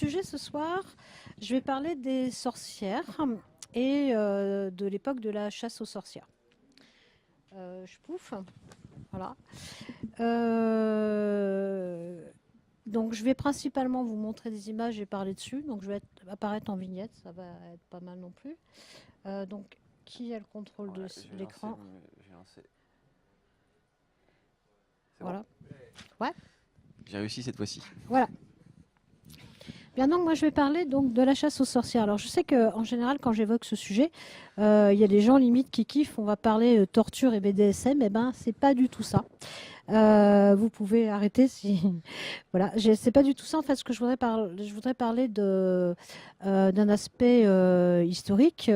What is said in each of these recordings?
sujet ce soir, je vais parler des sorcières et de l'époque de la chasse aux sorcières. Je pouffe. Voilà. Donc je vais principalement vous montrer des images et parler dessus. Donc je vais apparaître en vignette, ça va être pas mal non plus. Donc qui a le contrôle de l'écran? J'ai lancé. Voilà. Bon Ouais. J'ai réussi cette fois-ci. Voilà. Bien donc moi je vais parler donc de la chasse aux sorcières. Alors je sais qu'en général quand j'évoque ce sujet, il y a des gens limite qui kiffent, on va parler torture et BDSM, et ben c'est pas du tout ça. Vous pouvez arrêter si voilà, c'est pas du tout ça en fait. Ce que je voudrais parler d'un aspect historique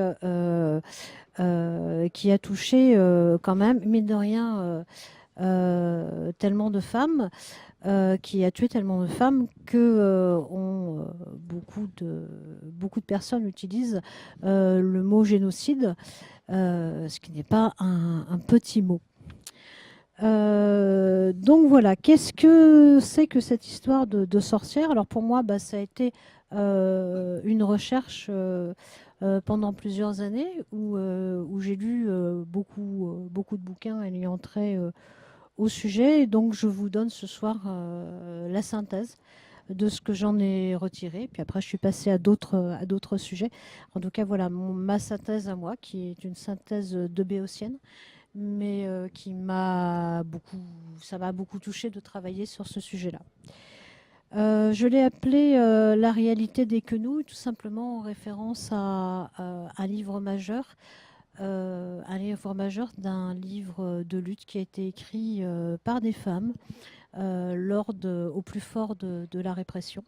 qui a touché quand même mine de rien tellement de femmes. Qui a tué tellement de femmes que beaucoup de personnes utilisent le mot génocide, ce qui n'est pas un petit mot. Donc voilà, qu'est-ce que c'est que cette histoire de sorcière? Alors pour moi, ça a été une recherche pendant plusieurs années où j'ai lu beaucoup de bouquins ayant trait au sujet. Et donc, je vous donne ce soir la synthèse de ce que j'en ai retiré. Puis après, je suis passée à d'autres sujets. En tout cas, voilà ma synthèse à moi, qui est une synthèse de béotienne, mais ça m'a beaucoup touché de travailler sur ce sujet-là. Je l'ai appelé La réalité des quenouilles, tout simplement en référence à un livre majeur d'un livre de lutte qui a été écrit par des femmes au plus fort de la répression.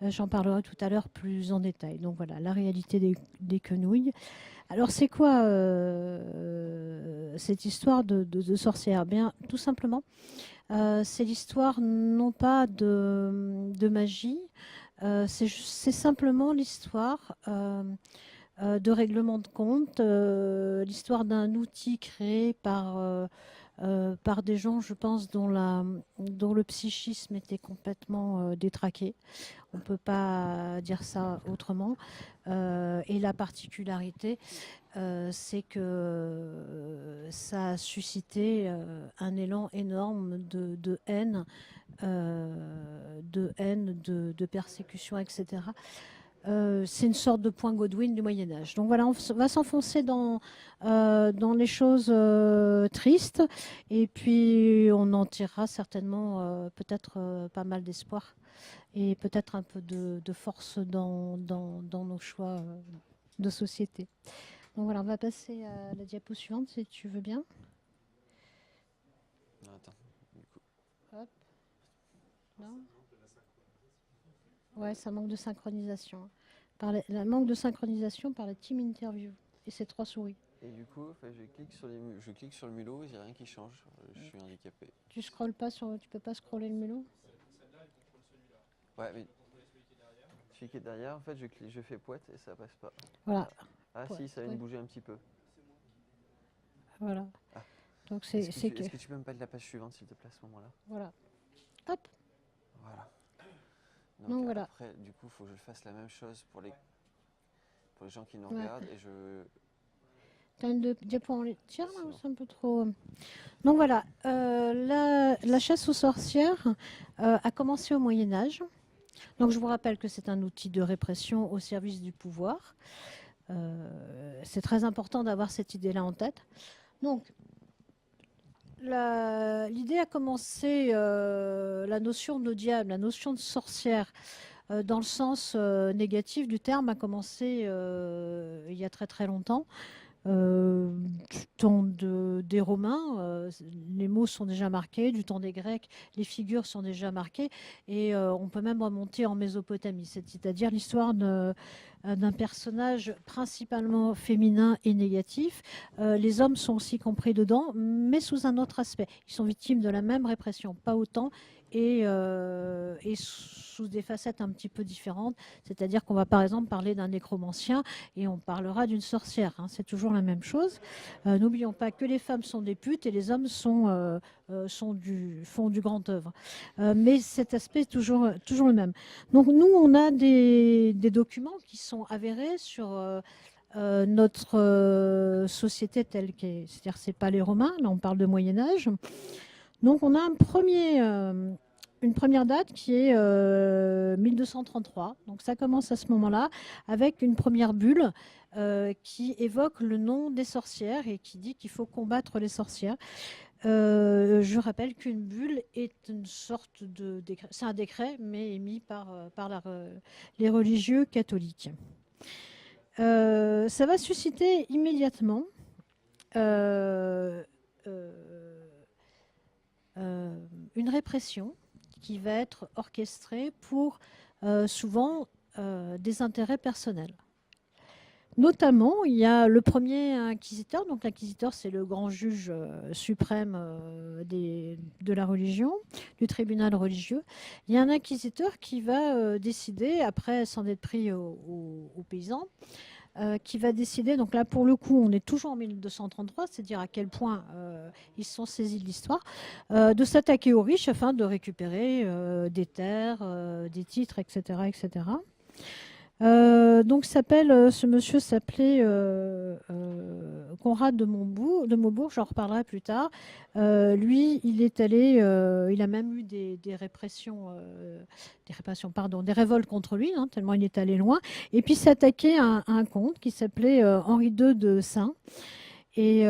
J'en parlerai tout à l'heure plus en détail. Donc voilà, la réalité des quenouilles. Alors c'est quoi cette histoire de sorcière? Bien, tout simplement, c'est l'histoire non pas de magie, c'est simplement l'histoire de règlement de compte, l'histoire d'un outil créé par des gens, je pense, dont le psychisme était complètement détraqué. On ne peut pas dire ça autrement. Et la particularité, c'est que ça a suscité un élan énorme de haine, de persécution, etc. C'est une sorte de point Godwin du Moyen-Âge. Donc voilà, on va s'enfoncer dans les choses tristes, et puis on en tirera certainement peut-être pas mal d'espoir et peut-être un peu de force dans nos choix de société. Donc voilà, on va passer à la diapo suivante si tu veux bien. Non, attends. Du coup. Hop. Non. Ouais, ça manque de synchronisation. Manque de synchronisation par la team interview et ses 3 souris. Et du coup, je clique sur le mulot, il n'y a rien qui change. Je suis handicapé. Tu scrolles pas tu peux pas scroller le mulot? Ouais, mais celui qui est derrière, en fait, je fais poète et ça passe pas. Voilà. Ah Poète, si, ça vient de bouger un petit peu. Voilà. Ah. Donc Est-ce que tu peux me passer la page suivante, s'il te plaît, à ce moment-là? Voilà. Hop. Voilà. Donc voilà. Après, du coup, il faut que je fasse la même chose pour les gens qui nous regardent et je... T'as une diapo en tiens, là, c'est un peu trop... Donc voilà, la chasse aux sorcières a commencé au Moyen-Âge. Donc je vous rappelle que c'est un outil de répression au service du pouvoir. C'est très important d'avoir cette idée-là en tête. Donc, l'idée a commencé, la notion de diable, la notion de sorcière, dans le sens négatif du terme, a commencé il y a très très longtemps. Du temps des Romains, les mots sont déjà marqués, du temps des Grecs, les figures sont déjà marquées, et on peut même remonter en Mésopotamie, c'est-à-dire l'histoire d'un personnage principalement féminin et négatif. Les hommes sont aussi compris dedans, mais sous un autre aspect. Ils sont victimes de la même répression, pas autant, et sous des facettes un petit peu différentes. C'est-à-dire qu'on va par exemple parler d'un nécromancien et on parlera d'une sorcière. Hein. C'est toujours la même chose. N'oublions pas que les femmes sont des putes et les hommes sont font du grand œuvre. Mais cet aspect est toujours le même. Donc nous, on a des documents qui sont avérés sur notre société telle qu'elle est. C'est-à-dire, c'est pas les Romains, là on parle de Moyen-Âge. Donc on a une première date qui est 1233. Donc ça commence à ce moment-là avec une première bulle qui évoque le nom des sorcières et qui dit qu'il faut combattre les sorcières. Je rappelle qu'une bulle est une sorte de décret. C'est un décret, mais émis par les religieux catholiques. Ça va susciter immédiatement une répression qui va être orchestrée pour souvent des intérêts personnels. Notamment, il y a le premier inquisiteur. Donc l'inquisiteur, c'est le grand juge suprême de la religion, du tribunal religieux. Il y a un inquisiteur qui va décider, après s'en être pris aux paysans, qui va décider, donc là pour le coup on est toujours en 1233, c'est dire à quel point ils se sont saisis de l'histoire, de s'attaquer aux riches afin de récupérer des terres, des titres, etc. etc. Donc ce monsieur s'appelait Conrad de Maubourg, j'en reparlerai plus tard. Lui, il est allé, il a même eu des révoltes contre lui, hein, tellement il est allé loin. Et puis s'attaquer à un comte qui s'appelait Henri II de Saint. Et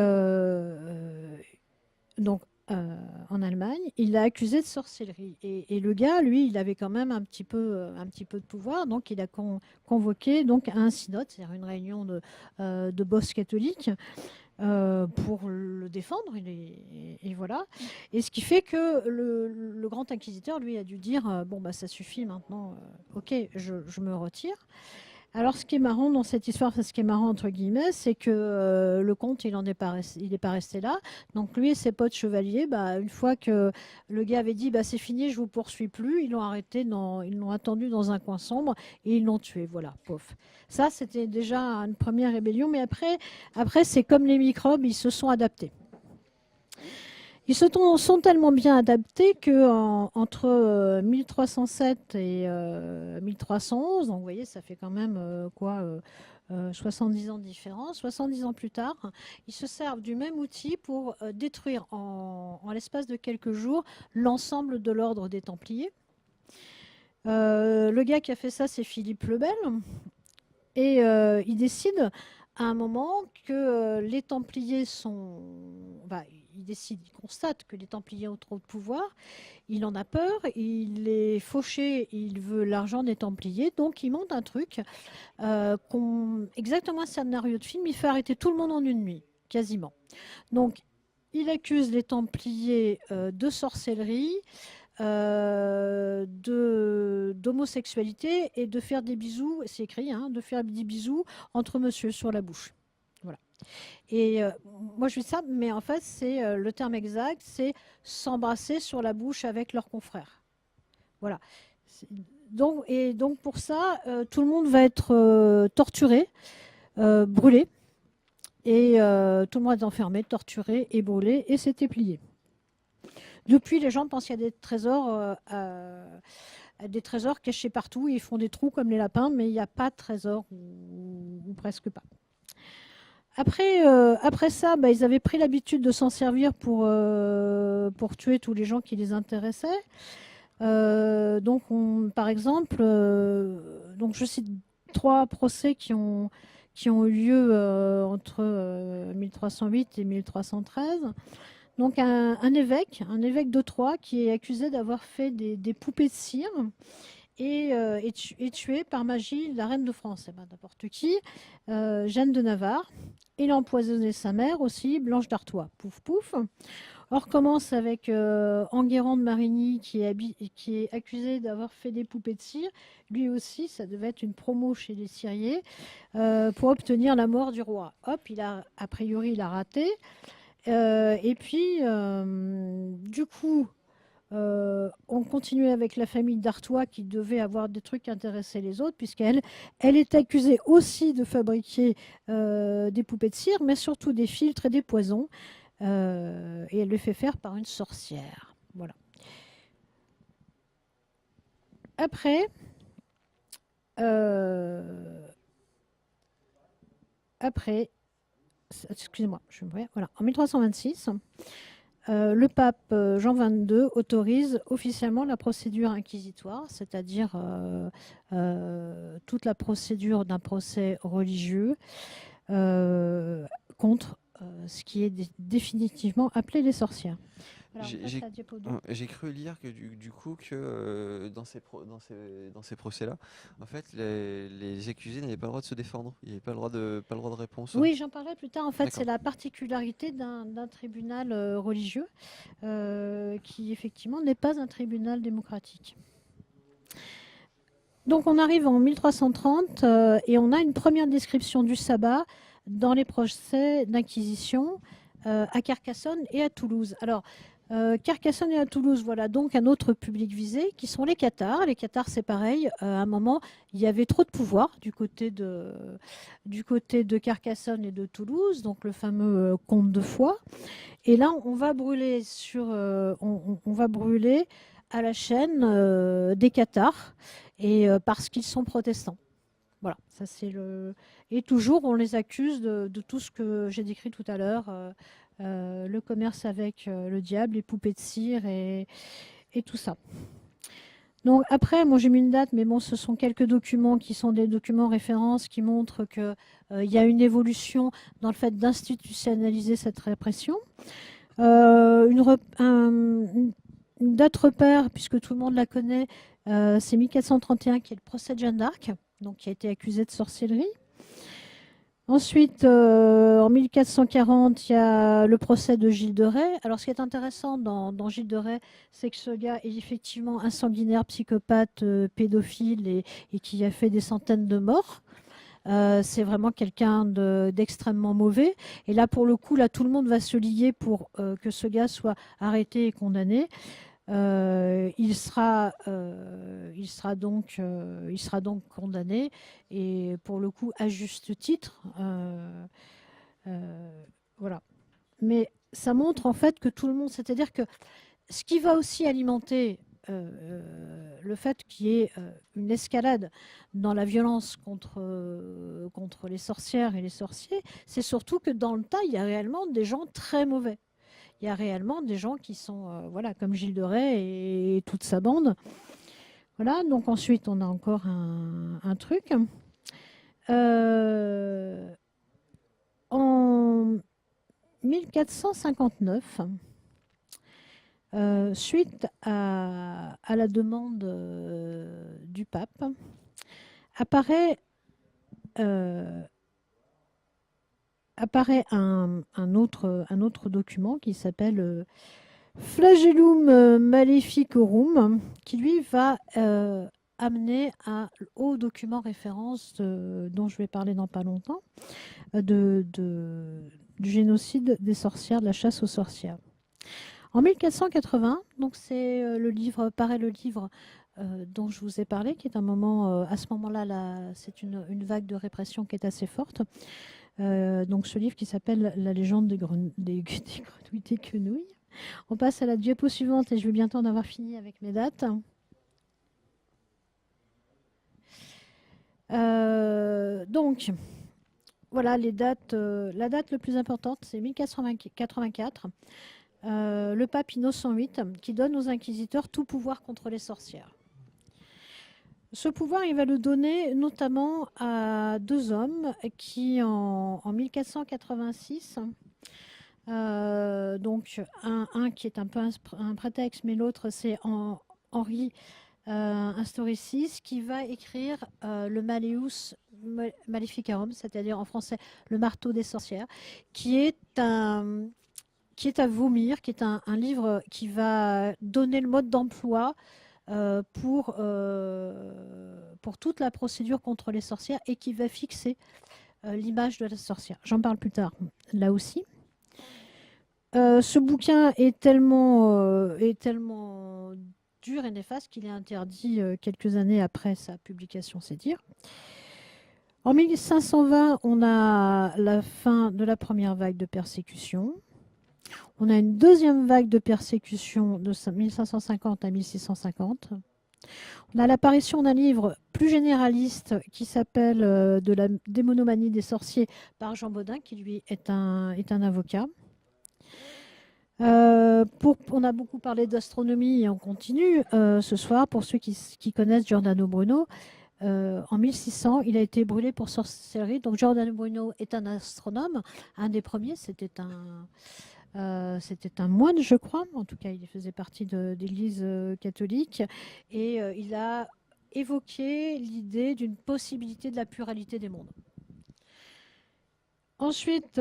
donc en Allemagne, il l'a accusé de sorcellerie. Et le gars, lui, il avait quand même un petit peu de pouvoir, donc il a convoqué donc un synode, c'est-à-dire une réunion de boss catholiques pour le défendre. Et voilà. Et ce qui fait que le grand inquisiteur, lui, a dû dire bon, bah, ça suffit maintenant, ok, je me retire. Alors, ce qui est marrant dans cette histoire, ce qui est marrant entre guillemets, c'est que le comte, il n'est pas resté là. Donc, lui et ses potes chevaliers, bah, une fois que le gars avait dit, bah, c'est fini, je vous poursuis plus, ils l'ont arrêté, ils l'ont attendu dans un coin sombre et ils l'ont tué. Voilà, pof. Ça, c'était déjà une première rébellion, mais après, c'est comme les microbes, ils se sont adaptés. Ils se sont tellement bien adaptés qu'entre 1307 et 1311, donc vous voyez, ça fait quand même 70 ans de différence. 70 ans plus tard, ils se servent du même outil pour détruire en l'espace de quelques jours l'ensemble de l'ordre des Templiers. Le gars qui a fait ça, c'est Philippe le Bel. Et il décide à un moment que les Templiers sont... il constate que les Templiers ont trop de pouvoir, il en a peur, il est fauché, il veut l'argent des Templiers, donc il monte un truc, exactement un scénario de film, il fait arrêter tout le monde en une nuit, quasiment. Donc il accuse les Templiers de sorcellerie, d'homosexualité et de faire des bisous, c'est écrit, hein, de faire des bisous entre monsieur sur la bouche. Voilà. Et moi je dis ça, mais en fait c'est le terme exact, c'est s'embrasser sur la bouche avec leurs confrères. Voilà. Donc pour ça, tout le monde va être torturé, brûlé, et tout le monde est enfermé, torturé et brûlé, et c'était plié. Depuis, les gens pensent qu'il y a des trésors cachés partout. Ils font des trous comme les lapins, mais il n'y a pas de trésor ou presque pas. Après ça, ils avaient pris l'habitude de s'en servir pour tuer tous les gens qui les intéressaient. Donc, par exemple, donc je cite 3 procès qui ont eu lieu entre 1308 et 1313. Donc un évêque de Troyes qui est accusé d'avoir fait des poupées de cire et tué par magie la reine de France, n'importe qui, Jeanne de Navarre. Il a empoisonné sa mère aussi, Blanche d'Artois. Pouf pouf. On recommence avec Enguerrand de Marigny qui est accusé d'avoir fait des poupées de cire. Lui aussi, ça devait être une promo chez les ciriers pour obtenir la mort du roi. Hop, a priori, il a raté. Et puis, du coup, on continuait avec la famille d'Artois qui devait avoir des trucs qui intéressaient les autres, puisqu'elle est accusée aussi de fabriquer des poupées de cire, mais surtout des filtres et des poisons. et elle le fait faire par une sorcière. Voilà. Après, excusez-moi, voilà, en 1326, le pape Jean XXII autorise officiellement la procédure inquisitoire, c'est-à-dire toute la procédure d'un procès religieux contre ce qui est définitivement appelé les sorcières. Alors, J'ai cru lire que du coup que dans ces procès-là, en fait, les accusés n'avaient pas le droit de se défendre. Il n'y avait pas le droit de réponse. Oui, j'en parlerai plus tard. En fait, c'est la particularité d'un tribunal religieux qui, effectivement, n'est pas un tribunal démocratique. Donc, on arrive en 1330 et on a une première description du sabbat dans les procès d'inquisition à Carcassonne et à Toulouse. Alors, Carcassonne et à Toulouse, voilà donc un autre public visé qui sont les cathares. Les cathares, c'est pareil. À un moment, il y avait trop de pouvoir du côté de Carcassonne et de Toulouse, donc le fameux comte de Foix. Et là, on va brûler on va brûler à la chaîne des cathares et parce qu'ils sont protestants. Voilà, ça c'est le. Et toujours, on les accuse de tout ce que j'ai décrit tout à l'heure. Le commerce avec le diable, les poupées de cire et tout ça. Donc après, moi j'ai mis une date, mais bon, ce sont quelques documents qui sont des documents références qui montrent qu'il y a une évolution dans le fait d'institutionnaliser cette répression. Une date repère, puisque tout le monde la connaît, c'est 1431 qui est le procès de Jeanne d'Arc, donc qui a été accusée de sorcellerie. Ensuite, en 1440, il y a le procès de Gilles de Rais. Alors, ce qui est intéressant dans Gilles de Rais, c'est que ce gars est effectivement un sanguinaire psychopathe, pédophile et qui a fait des centaines de morts. C'est vraiment quelqu'un d'extrêmement mauvais. Et là, pour le coup, là, tout le monde va se lier pour que ce gars soit arrêté et condamné. Il sera donc condamné et pour le coup à juste titre. Voilà. Mais ça montre en fait que tout le monde, c'est-à-dire que ce qui va aussi alimenter le fait qu'il y ait une escalade dans la violence contre les sorcières et les sorciers, c'est surtout que dans le tas, il y a réellement des gens très mauvais. Il y a réellement des gens qui sont, voilà, comme Gilles de Rais et toute sa bande. Voilà, donc ensuite, on a encore un truc. En 1459, suite à la demande du pape, apparaît un autre document qui s'appelle Flagellum Maleficorum, qui lui va amener au document référence dont je vais parler dans pas longtemps, du génocide des sorcières, de la chasse aux sorcières. En 1480, donc c'est le livre dont je vous ai parlé, qui est un moment, à ce moment-là, c'est une vague de répression qui est assez forte. Donc ce livre qui s'appelle La légende des grenouilles des quenouilles. On passe à la diapo suivante et je vais bientôt en avoir fini avec mes dates. Donc voilà les dates. La date la plus importante, c'est 1484. Le pape Innocent VIII qui donne aux inquisiteurs tout pouvoir contre les sorcières. Ce pouvoir, il va le donner notamment à deux hommes qui, en 1486, donc un qui est un peu un prétexte, mais l'autre, c'est Henri Historicis, qui va écrire le Malleus Maleficarum, c'est-à-dire en français le marteau des sorcières, qui est à vomir, qui est un livre qui va donner le mode d'emploi pour toute la procédure contre les sorcières et qui va fixer l'image de la sorcière. J'en parle plus tard, là aussi. Ce bouquin est tellement dur et néfaste qu'il est interdit quelques années après sa publication, c'est dire. En 1520, on a la fin de la première vague de persécution. On a une deuxième vague de persécution de 1550 à 1650. On a l'apparition d'un livre plus généraliste qui s'appelle De la démonomanie des sorciers par Jean Bodin, qui lui est un avocat. On a beaucoup parlé d'astronomie et on continue ce soir. Pour ceux qui connaissent Giordano Bruno, en 1600, il a été brûlé pour sorcellerie. Donc Giordano Bruno est un astronome, un des premiers. C'était un moine, je crois. En tout cas, il faisait partie de l'Église catholique. Et il a évoqué l'idée d'une possibilité de la pluralité des mondes. Ensuite,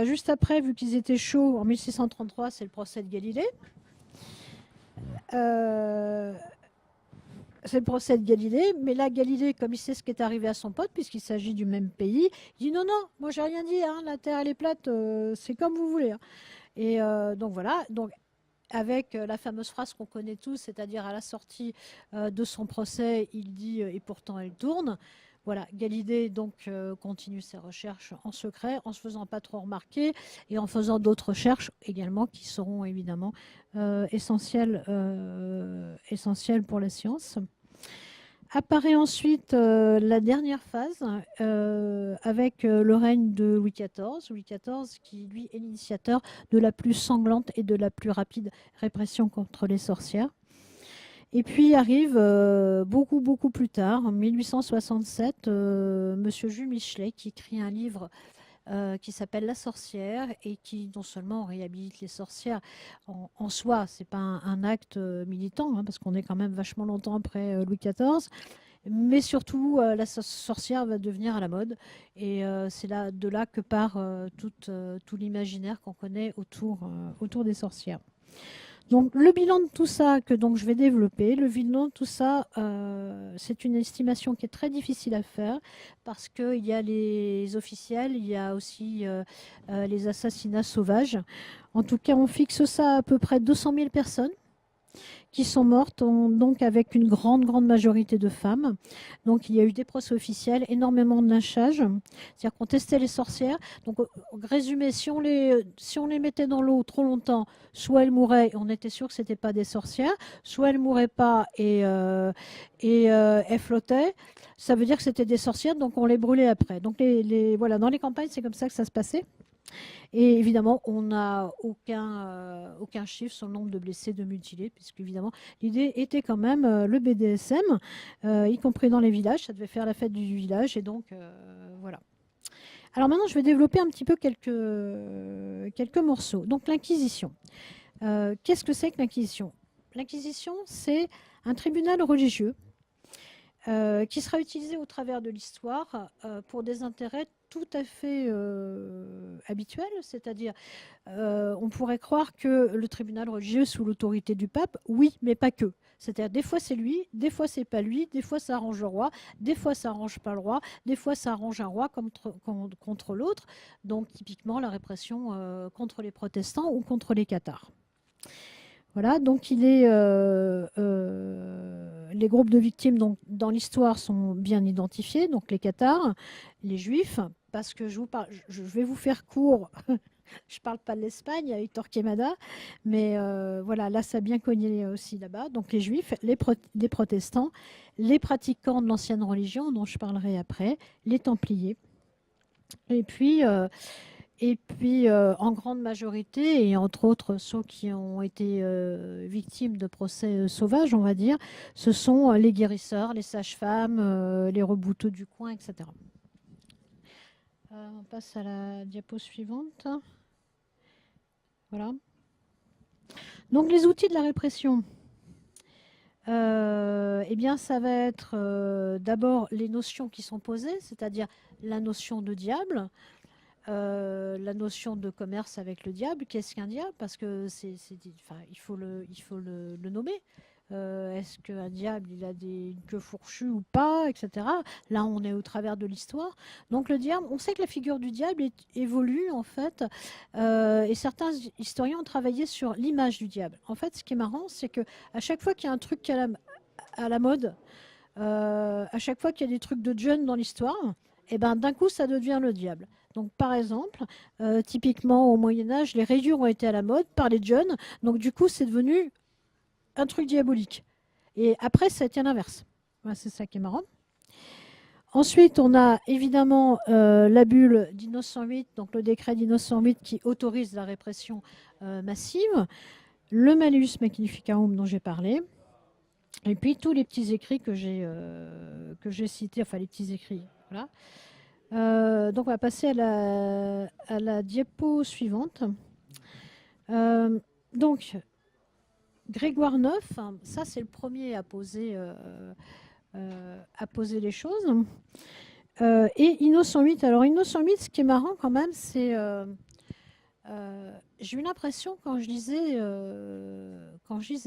juste après, vu qu'ils étaient chauds, en 1633, c'est le procès de Galilée. C'est le procès de Galilée, mais là, Galilée, comme il sait ce qui est arrivé à son pote, puisqu'il s'agit du même pays, il dit non, non, moi j'ai rien dit, hein, la Terre elle est plate, c'est comme vous voulez. Hein. Et donc voilà, donc avec la fameuse phrase qu'on connaît tous, c'est-à-dire à la sortie de son procès, il dit et pourtant elle tourne. Voilà, Galilée donc continue ses recherches en secret, en se faisant pas trop remarquer et en faisant d'autres recherches également qui seront évidemment essentielles pour la science. Apparaît ensuite la dernière phase avec le règne de Louis XIV. Louis XIV qui, lui, est l'initiateur de la plus sanglante et de la plus rapide répression contre les sorcières. Et puis arrive beaucoup, beaucoup plus tard, en 1867, Monsieur Jules Michelet qui écrit un livre qui s'appelle La sorcière et qui non seulement réhabilite les sorcières en soi, c'est pas un acte militant, hein, parce qu'on est quand même vachement longtemps après Louis XIV, mais surtout la sorcière va devenir à la mode et c'est de là que part tout l'imaginaire qu'on connaît autour des sorcières. Donc le bilan de tout ça que donc je vais développer, le bilan de tout ça, c'est une estimation qui est très difficile à faire parce qu'il y a les officiels, il y a aussi les assassinats sauvages. En tout cas, on fixe ça à peu près 200 000 personnes qui sont mortes, donc avec une grande, grande majorité de femmes. Donc il y a eu des procès officiels, énormément de lynchages, c'est-à-dire qu'on testait les sorcières. Donc résumé, si on les mettait dans l'eau trop longtemps, soit elles mouraient, et on était sûr que ce n'étaient pas des sorcières, soit elles ne mouraient pas et elles flottaient. Ça veut dire que c'était des sorcières, donc on les brûlait après. Donc voilà, dans les campagnes, c'est comme ça que ça se passait. Et évidemment, on n'a aucun chiffre sur le nombre de blessés, de mutilés, puisque évidemment, l'idée était quand même le BDSM, y compris dans les villages. Ça devait faire la fête du village, et donc voilà. Alors maintenant, je vais développer un petit peu quelques morceaux. Donc l'Inquisition. Qu'est-ce que c'est que l'Inquisition? L'Inquisition, c'est un tribunal religieux qui sera utilisé au travers de l'histoire pour des intérêts tout à fait habituels, c'est-à-dire on pourrait croire que le tribunal religieux sous l'autorité du pape, oui, mais pas que. C'est-à-dire des fois c'est lui, des fois c'est pas lui, des fois ça arrange le roi, des fois ça arrange pas le roi, des fois ça arrange un roi contre l'autre. Donc typiquement la répression contre les protestants ou contre les cathares. Voilà, donc les groupes de victimes donc, dans l'histoire sont bien identifiés, donc les cathares, les juifs, parce que je vais vous faire court, je ne parle pas de l'Espagne avec Torquemada, mais voilà, là ça a bien cogné aussi là-bas, donc les juifs, les protestants, les pratiquants de l'ancienne religion, dont je parlerai après, les templiers, et puis en grande majorité, et entre autres ceux qui ont été victimes de procès sauvages, on va dire, ce sont les guérisseurs, les sages-femmes, les rebouteux du coin, etc. On passe à la diapo suivante. Voilà. Donc les outils de la répression. Eh bien, ça va être d'abord les notions qui sont posées, c'est-à-dire la notion de diable, la notion de commerce avec le diable. Qu'est-ce qu'un diable? Parce que il faut le nommer. Est-ce qu'un diable, il a une queue fourchue ou pas, etc. Là, on est au travers de l'histoire. Donc le diable, on sait que la figure du diable évolue, en fait, et certains historiens ont travaillé sur l'image du diable. En fait, ce qui est marrant, c'est qu'à chaque fois qu'il y a un truc à la mode, à chaque fois qu'il y a des trucs de jeunes dans l'histoire, et ben, d'un coup, ça devient le diable. Donc, par exemple, typiquement au Moyen-Âge, les rayures ont été à la mode par les jeunes. Donc, du coup, c'est devenu un truc diabolique. Et après, ça a été l'inverse. Voilà, c'est ça qui est marrant. Ensuite, on a évidemment la bulle d'1908, donc le décret d'1908 qui autorise la répression massive, le malleus magnificarum dont j'ai parlé, et puis tous les petits écrits que j'ai cités, enfin les petits écrits. Voilà. Donc on va passer à la diapo suivante. Donc Grégoire IX, hein, ça c'est le premier à poser les choses. Et Innocent VIII. Alors Innocent VIII, ce qui est marrant quand même, c'est j'ai eu l'impression quand je lisais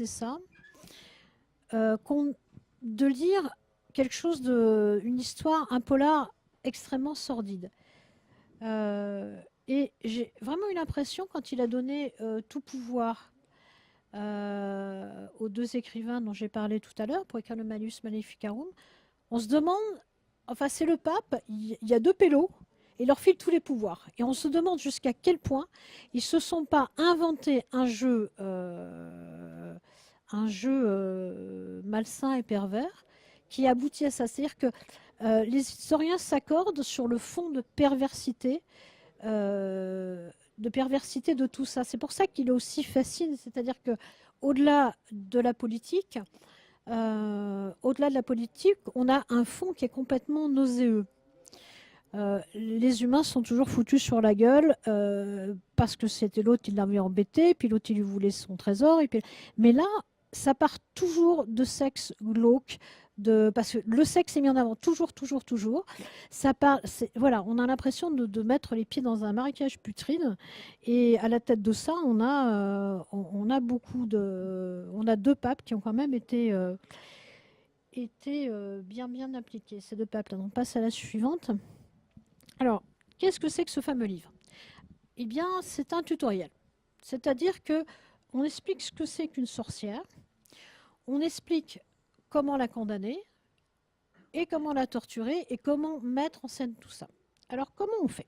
ça, de lire quelque chose une histoire, un polar extrêmement sordide. Et j'ai vraiment eu l'impression quand il a donné tout pouvoir aux deux écrivains dont j'ai parlé tout à l'heure pour écrire le Malleus Maleficarum, on se demande, enfin c'est le pape, il y a deux pélos, et il leur file tous les pouvoirs. Et on se demande jusqu'à quel point ils ne se sont pas inventés un jeu malsain et pervers qui aboutit à ça. C'est-à-dire que les historiens s'accordent sur le fond de perversité de tout ça. C'est pour ça qu'il est aussi fascinant, c'est-à-dire que au-delà de la politique, on a un fond qui est complètement nauséeux. Les humains sont toujours foutus sur la gueule parce que c'était l'autre qui l'avait embêté, puis l'autre il lui voulait son trésor. Mais là, ça part toujours de sexe glauque, parce que le sexe est mis en avant toujours, toujours, toujours. Voilà, on a l'impression de mettre les pieds dans un marécage putride. Et à la tête de ça, on a deux papes qui ont quand même été bien, bien appliqués. Ces deux papes-là. On passe à la suivante. Alors, qu'est-ce que c'est que ce fameux livre? Eh bien, c'est un tutoriel. C'est-à-dire qu'on explique ce que c'est qu'une sorcière, on explique comment la condamner, et comment la torturer, et comment mettre en scène tout ça. Alors, comment on fait?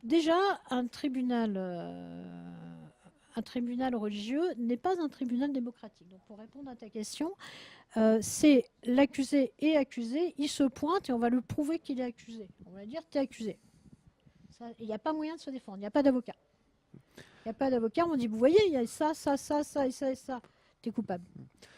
Déjà, un tribunal religieux n'est pas un tribunal démocratique. Donc, pour répondre à ta question, c'est l'accusé est accusé, il se pointe et on va lui prouver qu'il est accusé. On va dire, tu es accusé. Il n'y a pas moyen de se défendre, il n'y a pas d'avocat. Il n'y a pas d'avocat, on dit, vous voyez, il y a ça, ça, ça, ça et ça et ça. Tu es coupable.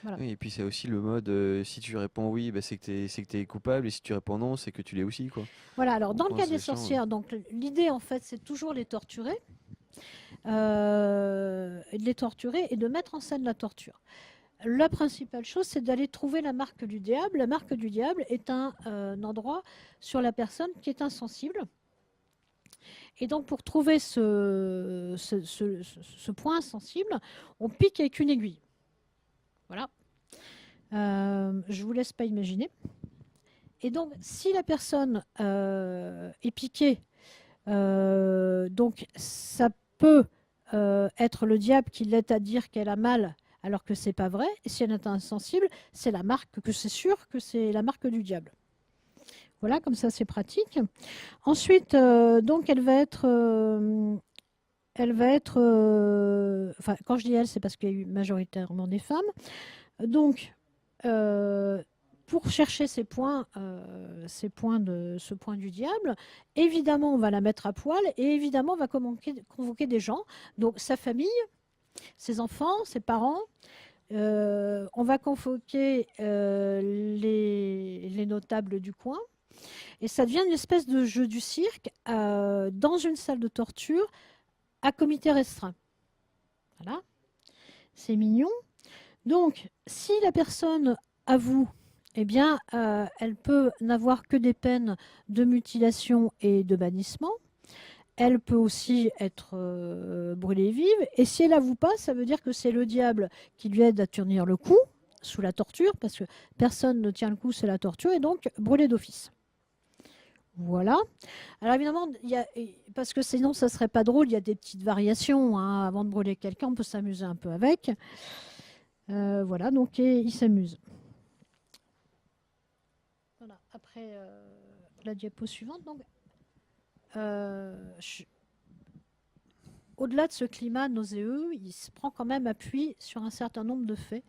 Voilà. Oui, et puis c'est aussi le mode, si tu réponds oui, bah, c'est que tu es coupable, et si tu réponds non, c'est que tu l'es aussi, quoi. Voilà, alors dans le Dans cas ce des champ, sorcières, donc l'idée en fait, c'est toujours les torturer, de les torturer et de mettre en scène la torture. La principale chose, c'est d'aller trouver la marque du diable. La marque du diable est un endroit sur la personne qui est insensible. Et donc, pour trouver ce point sensible, on pique avec une aiguille. Voilà. Je vous laisse pas imaginer. Et donc, si la personne est piquée, donc ça peut être le diable qui l'aide à dire qu'elle a mal, alors que c'est pas vrai. Et si elle est insensible, c'est la marque que c'est sûr que c'est la marque du diable. Voilà, comme ça c'est pratique. Ensuite, donc elle va être, enfin quand je dis elle, c'est parce qu'il y a eu majoritairement des femmes. Donc pour chercher ce point du diable, évidemment on va la mettre à poil et évidemment on va convoquer des gens, donc sa famille, ses enfants, ses parents. On va convoquer les notables du coin. Et ça devient une espèce de jeu du cirque dans une salle de torture à comité restreint. Voilà, c'est mignon. Donc, si la personne avoue, eh bien, elle peut n'avoir que des peines de mutilation et de bannissement. Elle peut aussi être brûlée vive. Et si elle n'avoue pas, ça veut dire que c'est le diable qui lui aide à tenir le coup sous la torture, parce que personne ne tient le coup, c'est la torture, et donc brûlée d'office. Voilà. Alors évidemment, parce que sinon ça serait pas drôle, il y a des petites variations. Hein. Avant de brûler quelqu'un, on peut s'amuser un peu avec. Voilà, donc il s'amuse. Voilà. Après la diapo suivante. Donc, au-delà de ce climat nauséeux, il se prend quand même appui sur un certain nombre de faits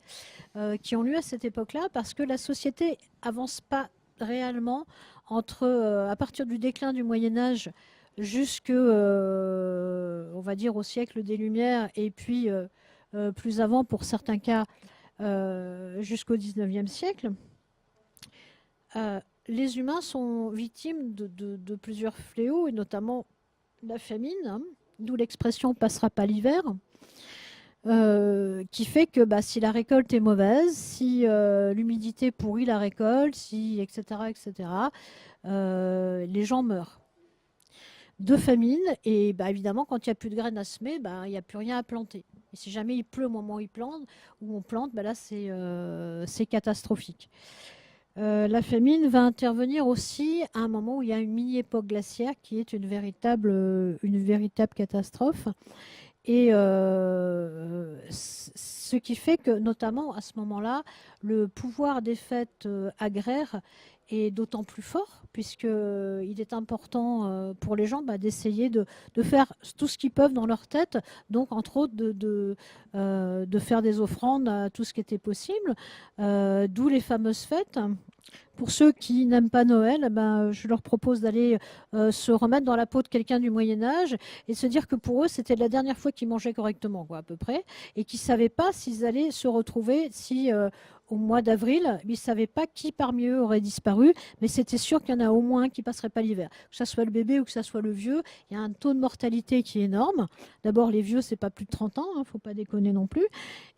qui ont lieu à cette époque-là, parce que la société avance pas réellement à partir du déclin du Moyen Âge jusque, on va dire, au siècle des Lumières, et puis plus avant, pour certains cas, jusqu'au XIXe siècle. Les humains sont victimes de plusieurs fléaux, et notamment la famine, hein, d'où l'expression passera pas l'hiver, qui fait que si la récolte est mauvaise, si l'humidité pourrit la récolte, si, etc., les gens meurent de famine. Et évidemment, quand il n'y a plus de graines à semer, il n'y a plus rien à planter. Et si jamais il pleut au moment où on plante, là c'est catastrophique. La famine va intervenir aussi à un moment où il y a une mini-époque glaciaire qui est une véritable catastrophe. Et ce qui fait que, notamment à ce moment-là, le pouvoir des fêtes agraires est d'autant plus fort, puisqu'il est important pour les gens d'essayer de faire tout ce qu'ils peuvent dans leur tête, donc entre autres de faire des offrandes à tout ce qui était possible, d'où les fameuses fêtes. Pour ceux qui n'aiment pas Noël, je leur propose d'aller se remettre dans la peau de quelqu'un du Moyen-Âge et de se dire que pour eux, c'était la dernière fois qu'ils mangeaient correctement, à peu près, et qu'ils ne savaient pas s'ils allaient se retrouver si au mois d'avril, ils ne savaient pas qui parmi eux aurait disparu, mais c'était sûr qu'il y en a au moins un qui ne passerait pas l'hiver. Que ce soit le bébé ou que ce soit le vieux, il y a un taux de mortalité qui est énorme. D'abord, les vieux, ce n'est pas plus de 30 ans, il ne faut pas déconner non plus.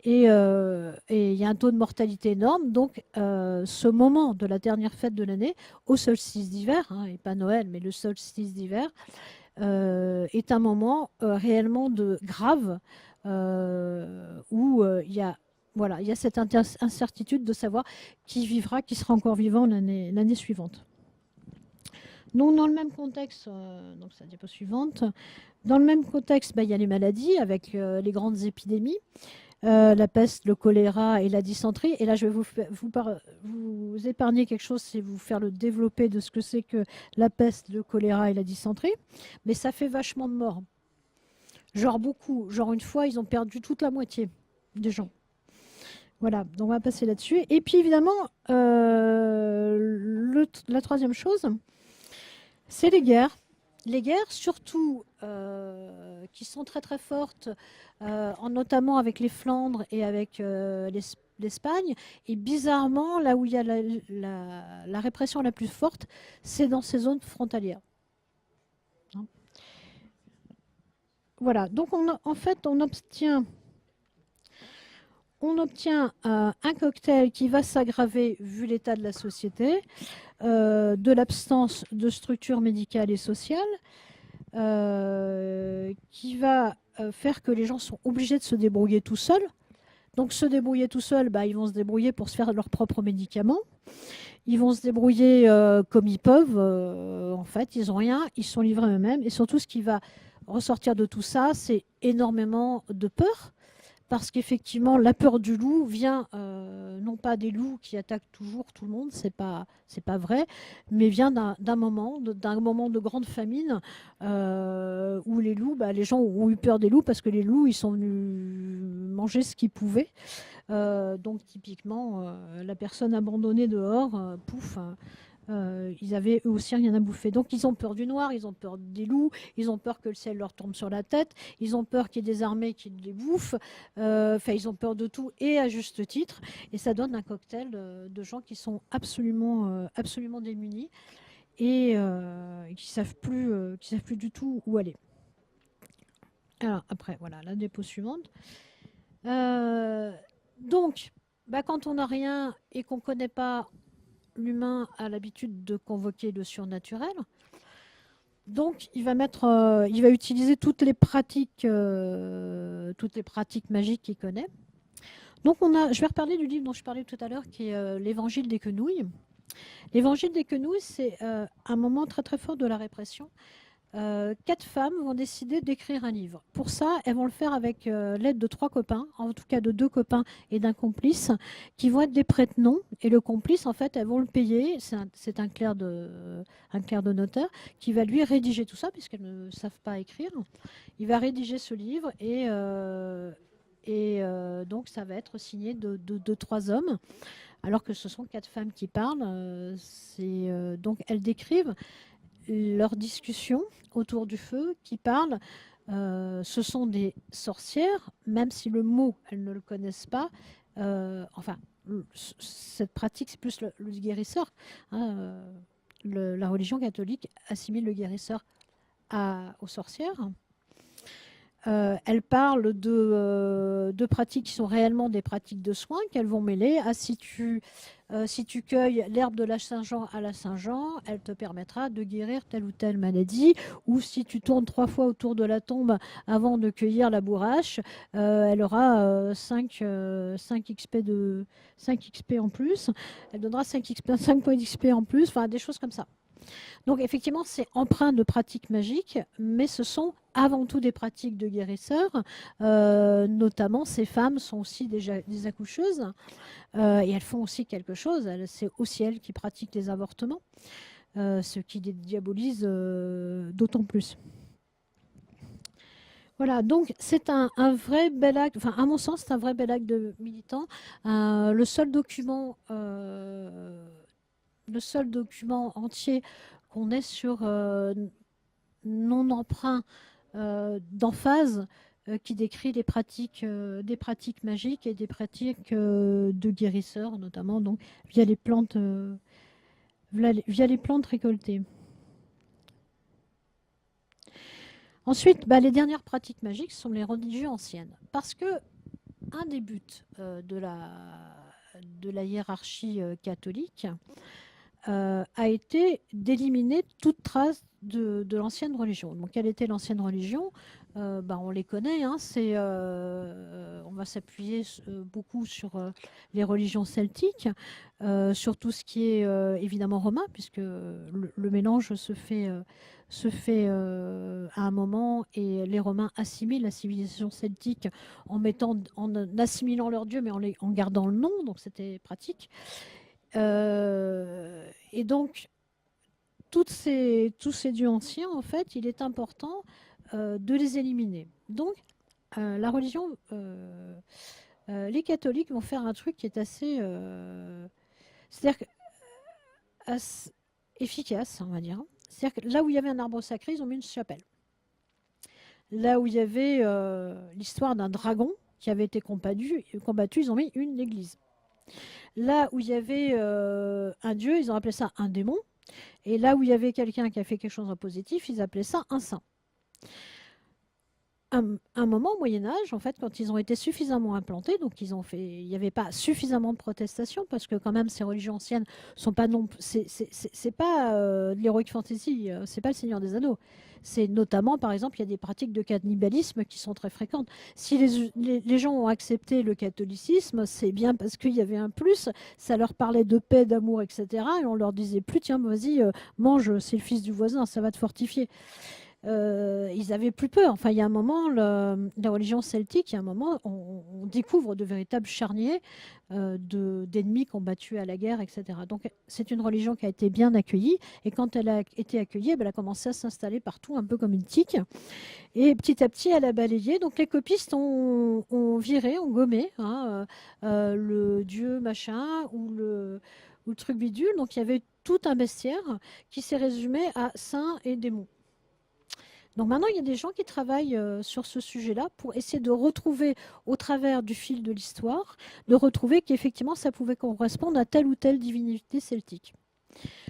Et il y a un taux de mortalité énorme. Donc, ce moment de la dernière fête de l'année, au solstice d'hiver, et pas Noël, mais le solstice d'hiver, est un moment réellement grave où il y a cette incertitude de savoir qui vivra, qui sera encore vivant l'année suivante. Donc, dans le même contexte, donc c'est la diapo suivante, dans le même contexte, il y a les maladies avec les grandes épidémies. La peste, le choléra et la dysenterie. Et là, je vais vous épargner quelque chose, c'est vous faire le développé de ce que c'est que la peste, le choléra et la dysenterie. Mais ça fait vachement de morts. Genre beaucoup. Genre une fois, ils ont perdu toute la moitié des gens. Voilà, donc on va passer là-dessus. Et puis évidemment, la troisième chose, c'est les guerres. Les guerres, surtout, qui sont très très fortes, notamment avec les Flandres et avec l'Espagne. Et bizarrement, là où il y a la répression la plus forte, c'est dans ces zones frontalières. Hein. Voilà, donc en fait, on obtient un cocktail qui va s'aggraver vu l'état de la société, de l'absence de structure médicale et sociale, qui va faire que les gens sont obligés de se débrouiller tout seuls. Donc se débrouiller tout seuls, ils vont se débrouiller pour se faire leurs propres médicaments. Ils vont se débrouiller comme ils peuvent. En fait, ils n'ont rien, ils sont livrés eux-mêmes. Et surtout, ce qui va ressortir de tout ça, c'est énormément de peur. Parce qu'effectivement, la peur du loup vient non pas des loups qui attaquent toujours tout le monde, c'est pas vrai, mais vient d'un moment de grande famine où les loups, les gens ont eu peur des loups parce que les loups, ils sont venus manger ce qu'ils pouvaient. Donc typiquement, la personne abandonnée dehors, pouf. Ils avaient eux aussi rien à bouffer. Donc ils ont peur du noir, ils ont peur des loups, ils ont peur que le ciel leur tombe sur la tête, ils ont peur qu'il y ait des armées qui les bouffent, ils ont peur de tout et à juste titre. Et ça donne un cocktail de gens qui sont absolument démunis et qui savent plus du tout où aller. Alors après, voilà, la dépôt suivante. Donc, quand on n'a rien et qu'on ne connaît pas, l'humain a l'habitude de convoquer le surnaturel. Donc, il va utiliser toutes les pratiques magiques qu'il connaît. Donc, je vais reparler du livre dont je parlais tout à l'heure, qui est l'Évangile des quenouilles. L'Évangile des quenouilles, c'est un moment très très fort de la répression, 4 femmes vont décider d'écrire un livre. Pour ça, elles vont le faire avec l'aide de 3 copains, en tout cas de 2 copains et d'un complice, qui vont être des prête-noms. Et le complice, en fait, elles vont le payer. C'est un clerc de notaire qui va lui rédiger tout ça, puisqu'elles ne savent pas écrire. Il va rédiger ce livre et donc ça va être signé de 3 hommes, alors que ce sont 4 femmes qui parlent. Donc elles décrivent leurs discussions autour du feu qui parlent. Ce sont des sorcières, même si le mot, elles ne le connaissent pas. Enfin, cette pratique, c'est plus le guérisseur. Hein, la religion catholique assimile le guérisseur aux sorcières. Elles parlent de pratiques qui sont réellement des pratiques de soins qu'elles vont mêler. Si tu cueilles l'herbe de la Saint-Jean à la Saint-Jean, elle te permettra de guérir telle ou telle maladie. Ou si tu tournes 3 fois autour de la tombe avant de cueillir la bourrache, elle aura 5 XP en plus. Elle donnera 5 points d'XP en plus, enfin des choses comme ça. Donc effectivement, c'est empreint de pratiques magiques, mais ce sont avant tout des pratiques de guérisseurs. Notamment, ces femmes sont aussi des accoucheuses et elles font aussi quelque chose. C'est aussi elles qui pratiquent les avortements, ce qui les diabolise d'autant plus. Voilà, donc c'est un vrai bel acte, enfin à mon sens, c'est un vrai bel acte de militant. Le seul document entier qu'on ait sur non-emprunt d'emphase qui décrit des pratiques magiques et des pratiques de guérisseurs, notamment donc, via les plantes récoltées. Ensuite, les dernières pratiques magiques sont les religions anciennes. Parce que un des buts de la hiérarchie catholique a été d'éliminer toute trace de l'ancienne religion. Donc, quelle était l'ancienne religion ? On les connaît. Hein, on va s'appuyer beaucoup sur les religions celtiques, sur tout ce qui est évidemment romain, puisque le mélange se fait à un moment, et les Romains assimilent la civilisation celtique en assimilant leur dieu, mais en gardant le nom, donc c'était pratique. Et donc, tous ces dieux anciens, en fait, il est important de les éliminer. Donc, la religion, les catholiques vont faire un truc qui est assez, c'est-à-dire assez efficace, on va dire. C'est-à-dire que là où il y avait un arbre sacré, ils ont mis une chapelle. Là où il y avait l'histoire d'un dragon qui avait été combattu, ils ont mis une église. Là où il y avait un dieu, ils ont appelé ça un démon. Et là où il y avait quelqu'un qui a fait quelque chose de positif, ils appelaient ça un saint. Un moment au Moyen-Âge, en fait, quand ils ont été suffisamment implantés, donc il n'y avait pas suffisamment de protestations, parce que quand même ces religions anciennes sont pas c'est pas de l'heroic fantasy, c'est pas le Seigneur des Anneaux. C'est notamment, par exemple, il y a des pratiques de cannibalisme qui sont très fréquentes. Si les gens ont accepté le catholicisme, c'est bien parce qu'il y avait un plus, ça leur parlait de paix, d'amour, etc. Et on leur disait plus, tiens, vas-y, mange, c'est le fils du voisin, ça va te fortifier. Ils avaient plus peur. Enfin, il y a un moment, la religion celtique, il y a un moment, on découvre de véritables charniers d'ennemis combattus à la guerre, etc. Donc, c'est une religion qui a été bien accueillie. Et quand elle a été accueillie, elle a commencé à s'installer partout, un peu comme une tique. Et petit à petit, elle a balayé. Donc, les copistes ont viré, ont gommé le dieu machin ou le truc bidule. Donc, il y avait tout un bestiaire qui s'est résumé à saint et démon. Donc maintenant, il y a des gens qui travaillent sur ce sujet-là pour essayer de retrouver, au travers du fil de l'histoire, de retrouver qu'effectivement, ça pouvait correspondre à telle ou telle divinité celtique.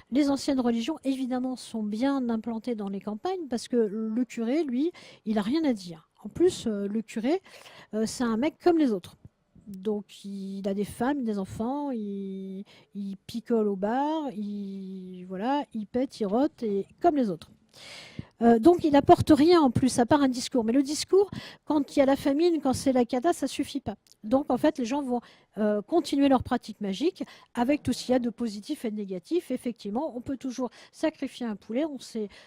Les anciennes religions, évidemment, sont bien implantées dans les campagnes parce que le curé, lui, il n'a rien à dire. En plus, le curé, c'est un mec comme les autres. Donc, il a des femmes, des enfants, il picole au bar, il pète, il rote, et comme les autres. Donc il n'apporte rien en plus, à part un discours. Mais le discours, quand il y a la famine, quand c'est la cata, ça ne suffit pas. Donc en fait, les gens vont continuer leur pratique magique avec tout ce qu'il y a de positif et de négatif. Effectivement, on peut toujours sacrifier un poulet,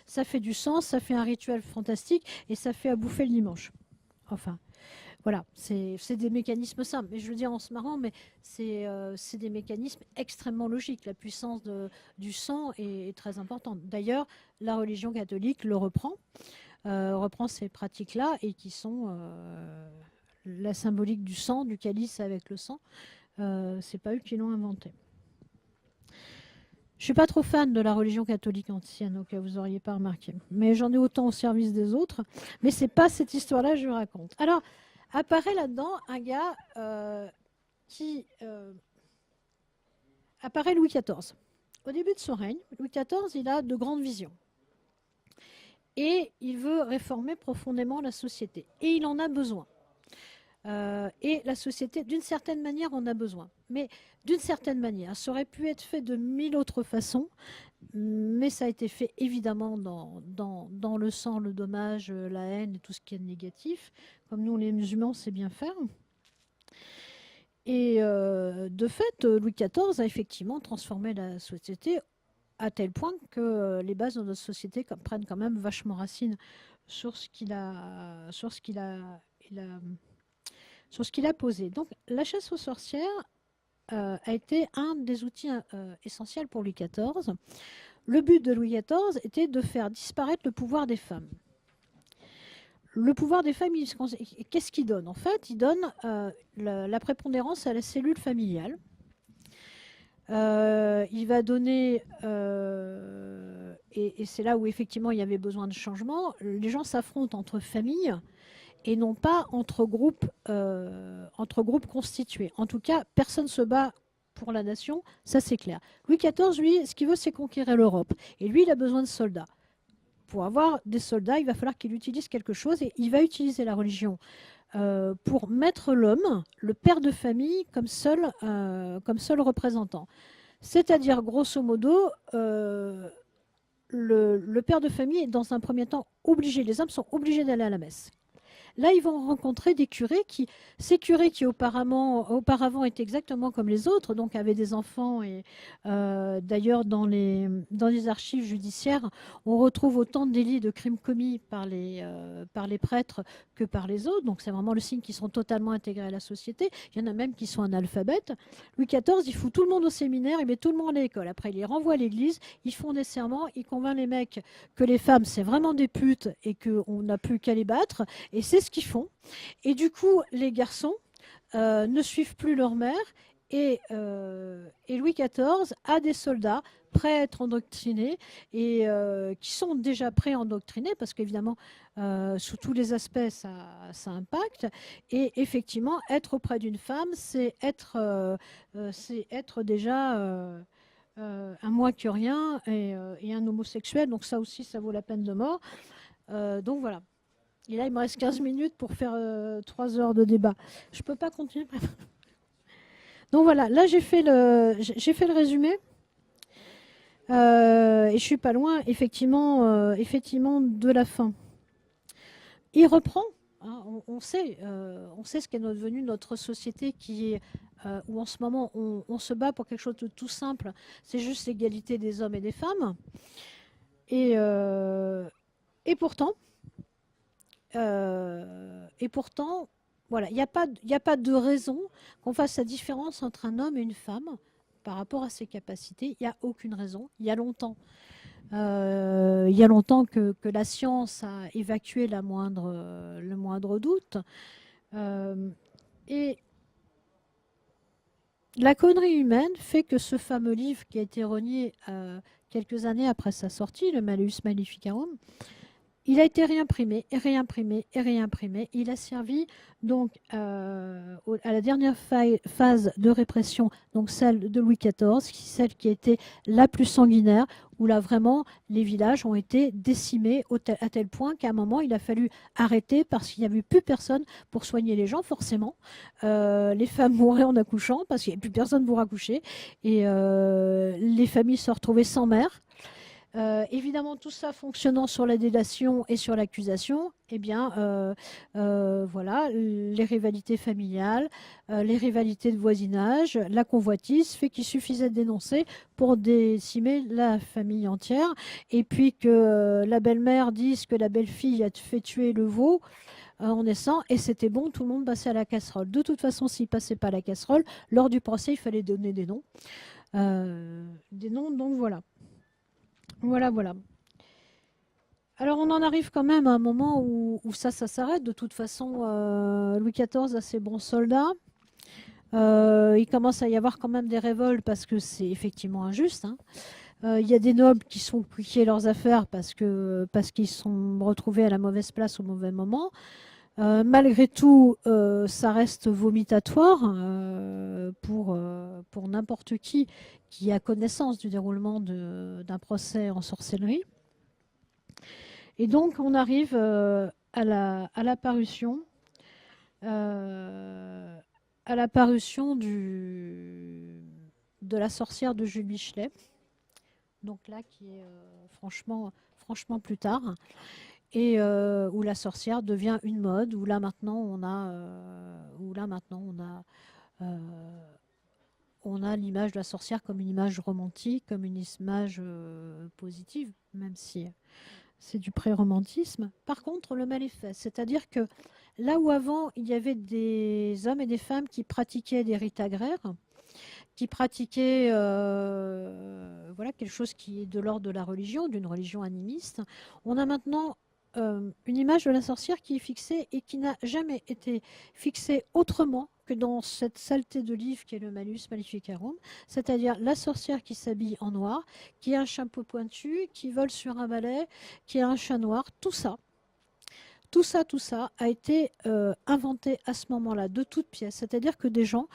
ça fait du sens, ça fait un rituel fantastique et ça fait à bouffer le dimanche. Enfin, voilà, c'est des mécanismes simples. Mais je veux dire en se marrant, mais c'est des mécanismes extrêmement logiques. La puissance du sang est très importante. D'ailleurs, la religion catholique le reprend ces pratiques-là et qui sont la symbolique du sang, du calice avec le sang. C'est pas eux qui l'ont inventé. Je suis pas trop fan de la religion catholique ancienne, au cas où vous n'auriez pas remarqué. Mais j'en ai autant au service des autres. Mais c'est pas cette histoire-là que je raconte. Alors, apparaît là-dedans un gars qui apparaît Louis XIV. Au début de son règne, Louis XIV, il a de grandes visions. Et il veut réformer profondément la société. Et il en a besoin. Et la société, d'une certaine manière, en a besoin. Mais d'une certaine manière, ça aurait pu être fait de 1000 autres façons, mais ça a été fait évidemment dans le sang, le dommage, la haine et tout ce qui est négatif. Comme nous, les musulmans, on sait bien faire. Et de fait, Louis XIV a effectivement transformé la société à tel point que les bases de notre société prennent quand même vachement racine sur ce qu'il a posé. Donc la chasse aux sorcières a été un des outils essentiels pour Louis XIV. Le but de Louis XIV était de faire disparaître le pouvoir des femmes. Le pouvoir des femmes, qu'est-ce qu'il donne? En fait, il donne la prépondérance à la cellule familiale. Il va donner, et c'est là où effectivement il y avait besoin de changement, les gens s'affrontent entre familles et non pas entre groupes constitués. En tout cas, personne ne se bat pour la nation, ça c'est clair. Louis XIV, lui, ce qu'il veut, c'est conquérir l'Europe. Et lui, il a besoin de soldats. Pour avoir des soldats, il va falloir qu'il utilise quelque chose et il va utiliser la religion pour mettre l'homme, le père de famille, comme seul représentant. C'est-à-dire, grosso modo, le père de famille est dans un premier temps obligé, les hommes sont obligés d'aller à la messe. Là, ils vont rencontrer ces curés qui auparavant étaient exactement comme les autres, donc avaient des enfants. Et d'ailleurs, dans les archives judiciaires, on retrouve autant de délits de crimes commis par les prêtres que par les autres. Donc c'est vraiment le signe qu'ils sont totalement intégrés à la société. Il y en a même qui sont analphabètes. Louis XIV, il fout tout le monde au séminaire, il met tout le monde à l'école. Après, il les renvoie à l'église, ils font des serments, il convainc les mecs que les femmes, c'est vraiment des putes et qu'on n'a plus qu'à les battre. Et c'est ce qu'ils font. Et du coup, les garçons ne suivent plus leur mère. Et Louis XIV a des soldats prêts à être endoctrinés et qui sont déjà pré-endoctrinés parce qu'évidemment, sous tous les aspects, ça impacte. Et effectivement, être auprès d'une femme, c'est être déjà un moins que rien et un homosexuel. Donc ça aussi, ça vaut la peine de mort. Donc voilà. Et là, il me reste 15 minutes pour faire 3 heures de débat. Je ne peux pas continuer. Donc voilà, là, j'ai fait le résumé. Et je ne suis pas loin, effectivement, de la fin. Il reprend. Hein, on sait ce qu'est devenu notre société qui est où en ce moment, on se bat pour quelque chose de tout simple. C'est juste l'égalité des hommes et des femmes. Et pourtant... voilà, il n'y a pas de raison qu'on fasse la différence entre un homme et une femme par rapport à ses capacités. Il n'y a aucune raison. Il y a longtemps que la science a évacué le moindre doute. Et la connerie humaine fait que ce fameux livre qui a été renié quelques années après sa sortie, le Malleus Maleficarum, il a été réimprimé et réimprimé et réimprimé. Il a servi donc à la dernière phase de répression, donc celle de Louis XIV, celle qui était la plus sanguinaire, où là vraiment les villages ont été décimés à tel point qu'à un moment il a fallu arrêter parce qu'il n'y avait plus personne pour soigner les gens, forcément. Les femmes mouraient en accouchant parce qu'il n'y avait plus personne pour accoucher et les familles se retrouvaient sans mère. Évidemment, tout ça fonctionnant sur la délation et sur l'accusation, eh bien, voilà, les rivalités familiales, les rivalités de voisinage, la convoitise, fait qu'il suffisait de dénoncer pour décimer la famille entière. Et puis que la belle-mère dise que la belle-fille a fait tuer le veau en naissant, et c'était bon, tout le monde passait à la casserole. De toute façon, s'il ne passait pas à la casserole, lors du procès, il fallait donner des noms. Donc voilà. Voilà, voilà. Alors on en arrive quand même à un moment où ça s'arrête. De toute façon, Louis XIV a ses bons soldats. Il commence à y avoir quand même des révoltes parce que c'est effectivement injuste. Hein. Il y a des nobles qui sont pliés leurs affaires parce qu'ils sont retrouvés à la mauvaise place au mauvais moment. Malgré tout, ça reste vomitatoire pour n'importe qui a connaissance du déroulement d'un procès en sorcellerie. Et donc, on arrive à la parution, de la sorcière de Jules Michelet. Donc là, qui est franchement plus tard. Et où la sorcière devient une mode, où là maintenant on a l'image de la sorcière comme une image romantique, comme une image positive, même si c'est du pré-romantisme. Par contre, le mal est fait. C'est-à-dire que là où avant, il y avait des hommes et des femmes qui pratiquaient des rites agraires, qui pratiquaient voilà, quelque chose qui est de l'ordre de la religion, d'une religion animiste, on a maintenant une image de la sorcière qui est fixée et qui n'a jamais été fixée autrement que dans cette saleté de livre qui est le Malus Maleficarum, c'est-à-dire la sorcière qui s'habille en noir, qui a un chapeau pointu, qui vole sur un balai, qui a un chat noir, tout ça a été inventé à ce moment-là, de toutes pièces. C'est-à-dire que des gens,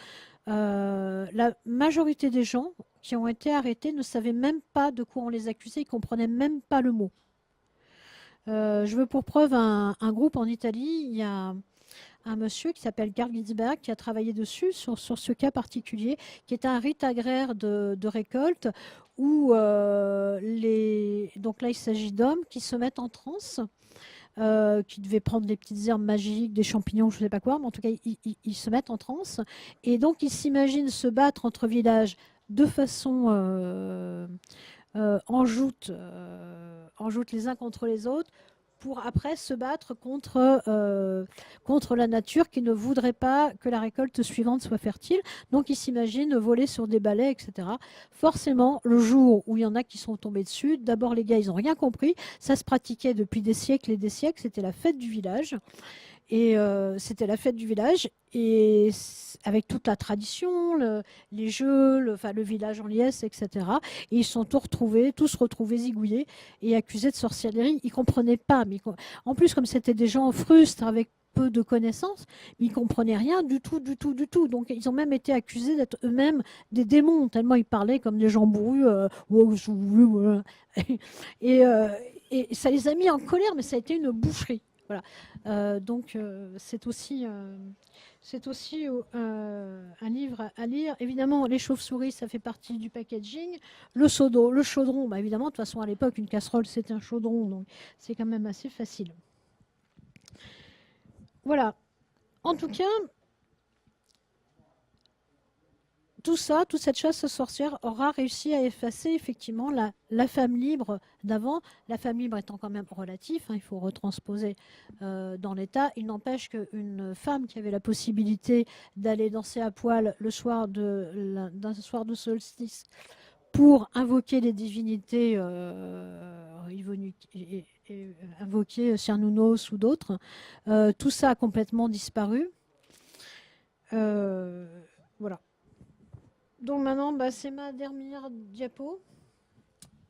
la majorité des gens qui ont été arrêtés ne savaient même pas de quoi on les accusait, ils ne comprenaient même pas le mot. Je veux pour preuve un groupe en Italie. Il y a un monsieur qui s'appelle Karl Ginsberg qui a travaillé dessus, sur ce cas particulier, qui est un rite agraire de récolte où donc là il s'agit d'hommes qui se mettent en transe, qui devaient prendre des petites herbes magiques, des champignons, je ne sais pas quoi, mais en tout cas ils se mettent en transe et donc ils s'imaginent se battre entre villages de façon en joute les uns contre les autres pour après se battre contre la nature qui ne voudrait pas que la récolte suivante soit fertile. Donc ils s'imaginent voler sur des balais, etc. Forcément, le jour où il y en a qui sont tombés dessus, d'abord les gars, ils n'ont rien compris. Ça se pratiquait depuis des siècles et des siècles. C'était la fête du village. Et c'était la fête du village, et avec toute la tradition, les jeux, le village en liesse, etc. Et ils sont tous retrouvés zigouillés et accusés de sorcellerie. Ils ne comprenaient pas. En plus, comme c'était des gens frustres avec peu de connaissances, ils ne comprenaient rien du tout. Donc ils ont même été accusés d'être eux-mêmes des démons, tellement ils parlaient comme des gens bourrus. Et, et ça les a mis en colère, mais ça a été une boucherie. Voilà. Donc c'est aussi un livre à lire. Évidemment, les chauves-souris, ça fait partie du packaging. Le chaudron, bah évidemment, de toute façon, à l'époque, une casserole, c'est un chaudron, donc c'est quand même assez facile. Voilà. En tout cas, toute cette chasse aux sorcières aura réussi à effacer effectivement la femme libre d'avant, la femme libre étant quand même relatif, hein, il faut retransposer dans l'État. Il n'empêche qu'une femme qui avait la possibilité d'aller danser à poil le soir d'un soir de solstice pour invoquer les divinités, invoquer Cernunnos ou d'autres, tout ça a complètement disparu. Voilà. Donc maintenant, c'est ma dernière diapo.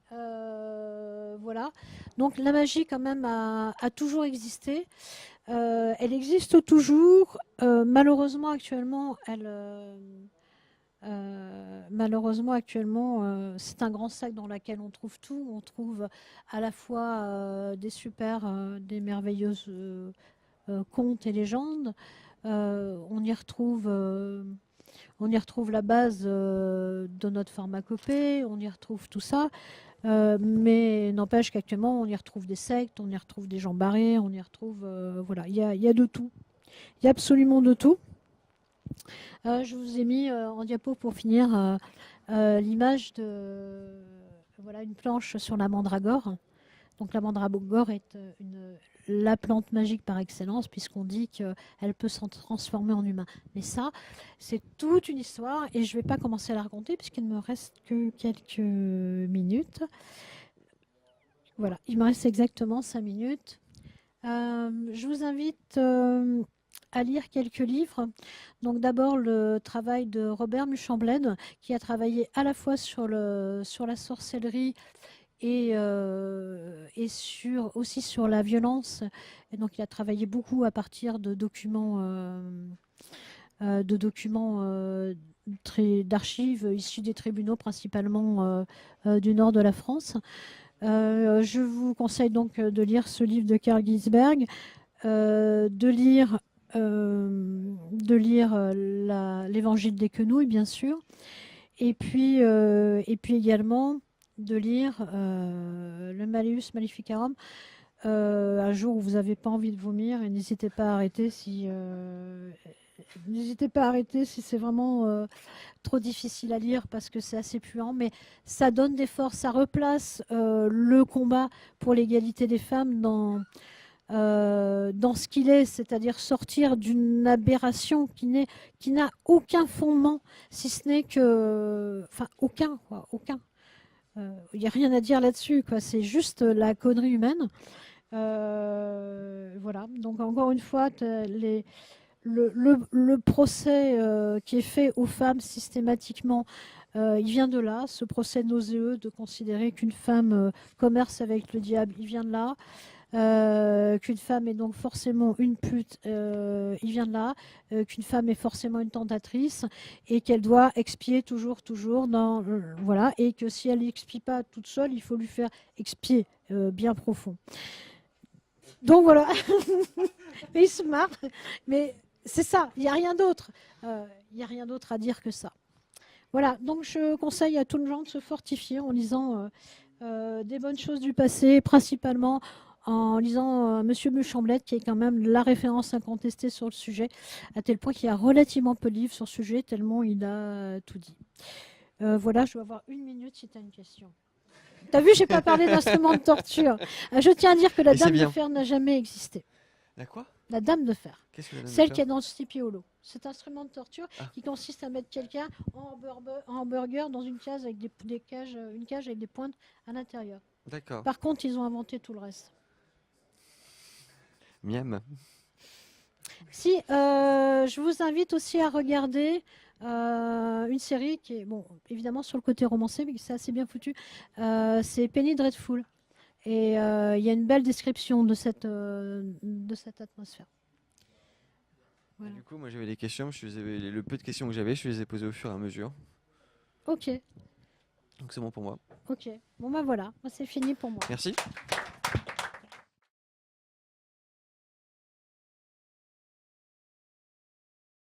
Voilà. Donc la magie quand même a toujours existé. Elle existe toujours. Malheureusement actuellement, c'est un grand sac dans lequel on trouve tout. On trouve à la fois des merveilleuses contes et légendes. On y retrouve la base de notre pharmacopée, on y retrouve tout ça. Mais n'empêche qu'actuellement, on y retrouve des sectes, on y retrouve des gens barrés, on y retrouve... voilà, il y a de tout. Il y a absolument de tout. Je vous ai mis en diapo pour finir l'image de voilà, une planche sur la mandragore. Donc la mandragore est la plante magique par excellence, puisqu'on dit qu'elle peut se transformer en humain. Mais ça, c'est toute une histoire, et je ne vais pas commencer à la raconter, puisqu'il ne me reste que quelques minutes. Voilà, il me reste exactement 5 minutes. Je vous invite à lire quelques livres. Donc d'abord le travail de Robert Muchembled, qui a travaillé à la fois sur la sorcellerie et aussi sur la violence. Et donc il a travaillé beaucoup à partir de documents d'archives issues des tribunaux, principalement du nord de la France. Je vous conseille donc de lire ce livre de Karl Ginsberg, de lire l'Évangile des Quenouilles, bien sûr, et puis également de lire le Malleus Maleficarum. Un jour où vous n'avez pas envie de vomir, et n'hésitez pas à arrêter si c'est vraiment trop difficile à lire, parce que c'est assez puant, mais ça donne des forces, ça replace le combat pour l'égalité des femmes dans ce qu'il est, c'est-à-dire sortir d'une aberration qui n'a aucun fondement, si ce n'est que... Enfin, aucun, quoi, aucun. Il n'y a rien à dire là-dessus, quoi. C'est juste la connerie humaine. Voilà. Donc, encore une fois, le procès qui est fait aux femmes systématiquement, il vient de là. Ce procès nauséeux de considérer qu'une femme commerce avec le diable, il vient de là. Qu'une femme est donc forcément une pute, il vient de là, qu'une femme est forcément une tentatrice, et qu'elle doit expier toujours dans voilà, et que si elle n'expie pas toute seule, il faut lui faire expier bien profond. Donc voilà, mais il se marre, mais c'est ça, il n'y a rien d'autre, il n'y a rien d'autre à dire que ça. Voilà, donc je conseille à tout le monde de se fortifier en lisant des bonnes choses du passé, principalement en lisant Monsieur Muchembled, qui est quand même la référence incontestée sur le sujet, à tel point qu'il y a relativement peu de livres sur le sujet, tellement il a tout dit. Voilà, je vais avoir 1 minute si tu as une question. T'as vu, j'ai pas parlé d'instruments de torture. Je tiens à dire que la Dame de Fer n'a jamais existé. La quoi? La Dame de Fer. Qu'est-ce que la Dame de Celle Fer qui est dans le Sleepy Hollow. Cet instrument de torture qui consiste à mettre quelqu'un en hamburger dans une cage avec une cage avec des pointes à l'intérieur. D'accord. Par contre, ils ont inventé tout le reste. Miam. Si, je vous invite aussi à regarder une série qui est, bon, évidemment sur le côté romancé, mais c'est assez bien foutu. C'est Penny Dreadful. Et il y a une belle description de cette atmosphère. Voilà. Du coup, moi j'avais des questions, le peu de questions que j'avais, je les ai posées au fur et à mesure. Ok. Donc c'est bon pour moi. Ok. Bon ben voilà, moi c'est fini pour moi. Merci.